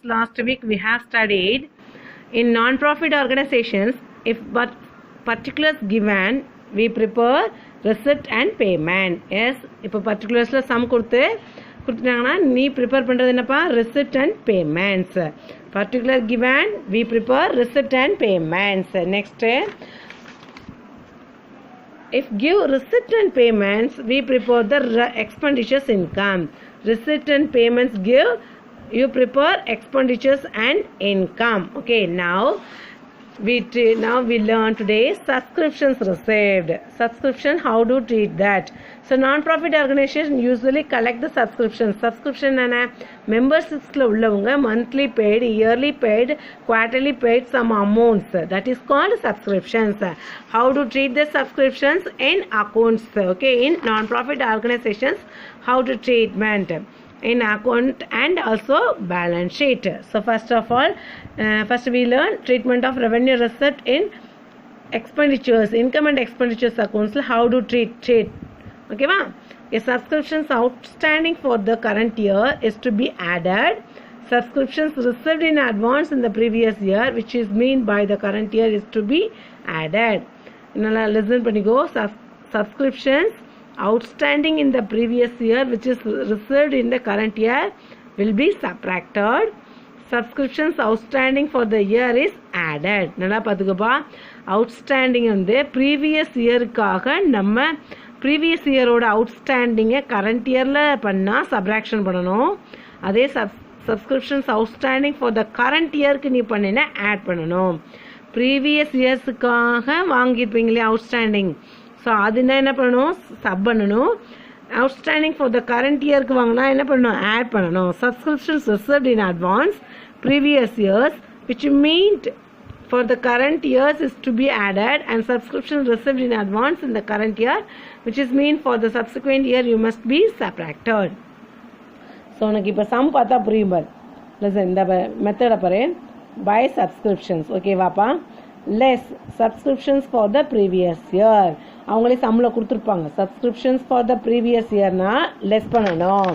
Last week we have studied in non-profit organizations, if but particulars given, we prepare receipt and payment. Yes, இப்போ particularஸ்ல sum கொடுத்துட்டாங்கன்னா நீ prepare பண்ணுறது என்னப்பா receipt and payments. Particular given, we prepare receipt and payments. Next, if give receipt and payments, we prepare the expenditures income. Receipt and payments give, you prepare expenditures and income. Okay, now we learn today subscriptions received. Subscription, how to treat that? So non-profit organization usually collect the subscriptions. Subscription and memberships உள்ளவங்க monthly paid, yearly paid, quarterly paid some amounts. That is called subscriptions. How to treat the subscriptions in accounts? Okay, in non-profit organizations, how to treatment in account and also balance sheet. So first of all, first we learn treatment of revenue receipt in expenditures, income and expenditures accounts. How to treat. Okay, ma? A subscriptions outstanding for the current year is to be added. Subscriptions received in advance in the previous year, which is mean by the current year, is to be added. Now listen panigo. Subscriptions outstanding in the previous year, which is received in the current year, will be subtracted. Subscriptions outstanding for the year is added. நல்லா பார்த்துக்கப்பா, outstanding வந்து previous yearக்காக நம்ம previous yearோட outstanding current yearல பண்ணா subtraction பண்ணணும். அதே subscriptions outstanding for the current yearக்கு நீ பண்ணினா add பண்ணணும். previous yearsக்காக வாங்கியிருப்பீங்களே outstanding, so அதுனா என்ன பண்ணணும், சப் பண்ணணும். அவுட்ஸ்டாண்டிங் ஃபார் த கரண்ட் இயர்க்கு வாங்கினா என்ன பண்ணணும், ஆட் பண்ணணும். Subscriptions reserved in advance previous years which meant for the current years is to be added, and subscription reserved in advance in the current year which is mean for the subsequent year you must be subtracted. So உனக்கு இப்போ some பார்த்தா புரியும் பார். Listen, இந்த மெத்தடை பாரு. By subscriptions, ஓகேவாப்பா. Less subscriptions for the previous year, அவங்களே சம்பளம் கொடுத்துருப்பாங்க. சப்ஸ்கிரிப்ஷன்ஸ் ஃபார் த ப்ரீவியஸ் இயர்னா லெஸ் பண்ணணும்.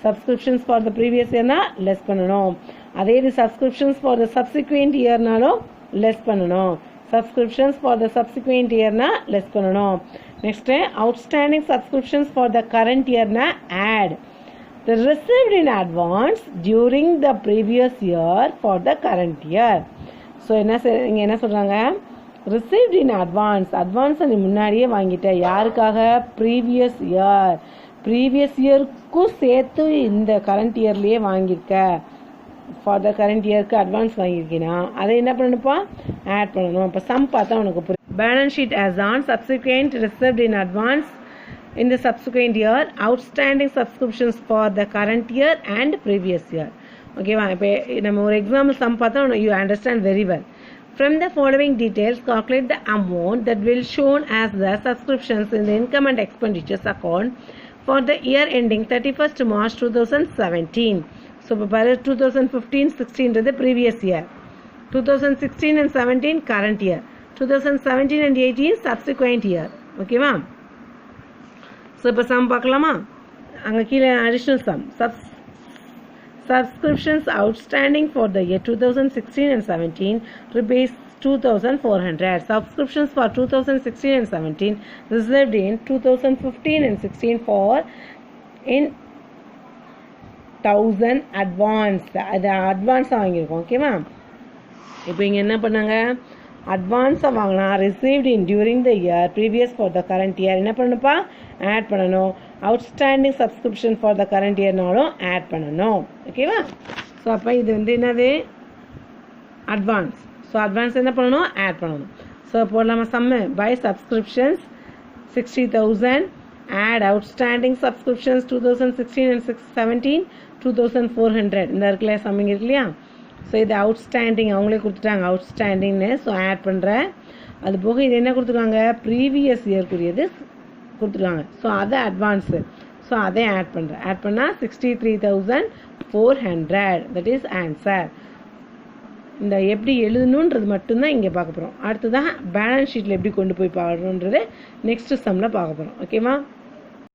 சப்ஸ்கிரிப்ஷன்ஸ் ஃபார் த ப்ரீவியஸ் இயர்னா லெஸ் பண்ணணும். அதே இது சப்ஸ்கிரிப்ஷன்ஸ் ஃபார் த சப்சிக்வெண்ட் இயர்னாலும் லெஸ் பண்ணணும். சப்ஸ்கிரிப்ஷன்ஸ் ஃபார் த சப்சிக்வெண்ட் இயர்னா லெஸ் பண்ணணும். Next outstanding subscriptions for the current இயர்னா add the received in advance during the previous year for the current year. So இங்கே என்ன சொல்கிறாங்க, ரிசீவ்ட் இன் அட்வான்ஸ். அட்வான்ஸை நீ முன்னாடியே வாங்கிட்ட. யாருக்காக, ப்ரீவியஸ் இயர். ப்ரீவியஸ் இயருக்கும் சேர்த்து இந்த கரண்ட் இயர்லேயே வாங்கியிருக்க. ஃபார் த கரண்ட் இயருக்கு அட்வான்ஸ் வாங்கியிருக்கீங்கன்னா அதை என்ன பண்ணணுப்பா, ஆட் பண்ணணும். இப்போ சம் பார்த்தா உனக்கு புரியும். Balance sheet as on subsequent received in advance in the subsequent year, outstanding subscriptions for the current year and previous year. Okay, இப்போ நம்ம ஒரு எக்ஸாம்பிள் சம் பார்த்தா you understand very well. From the following details, calculate the amount that will shown as the subscriptions in the income and expenditures account for the year ending 31st March 2017. So இப்போ பாரு, 2015-16 is the previous year, 2016 and 17 current year, 2017 and 18 subsequent year. Okay வா? So இப்போ sum பார்க்கலாமா? அங்கே கீழே additional sum. Subscriptions outstanding for the year 2016 and 17 rupees 2,400. Subscriptions for 2016 and 17 reserved in 2015 and 16 for in 1000 advance. அது அட்வான்ஸாக வாங்கியிருக்கோம். ஓகேவா? இப்போ இங்கே என்ன பண்ணாங்க, அட்வான்ஸாக வாங்கினா received in during the year previous for the current year என்ன பண்ணணுப்பா, ஆட் பண்ணணும். Outstanding subscription for the current இயர்னாலும் ஆட் பண்ணணும். ஓகேவா? ஸோ அப்போ இது வந்து என்னது, அட்வான்ஸ். ஸோ அட்வான்ஸ் என்ன பண்ணணும், ஆட் பண்ணணும். ஸோ இப்போ நம்ம sum by subscriptions 60,000, add outstanding subscriptions 2016 and 17 2,400. இந்த இருக்குல்லையா, சம்மிங் இருக்கு இல்லையா? ஸோ இது அவுட்ஸ்டாண்டிங் அவங்களே கொடுத்துட்டாங்க, அவுட்ஸ்டாண்டிங்னு. ஸோ ஆட் பண்ணுறேன். அது போக இது என்ன கொடுத்துருக்காங்க, ப்ரீவியஸ் இயர்க்குரியது கொடுத்துருக்காங்க. ஸோ அதை அட்வான்ஸு. ஸோ அதை ஆட் பண்ணுறேன். ஆட் பண்ணால் 63,400. That is answer. இந்த எப்படி எழுதணுன்றது மட்டும்தான் இங்கே பார்க்க போகிறோம். அடுத்ததான் பேலன்ஸ் ஷீட்டில் எப்படி கொண்டு போய் பாடுறோன்றது நெக்ஸ்ட் சம்மில் பார்க்க போகிறோம். ஓகேவா?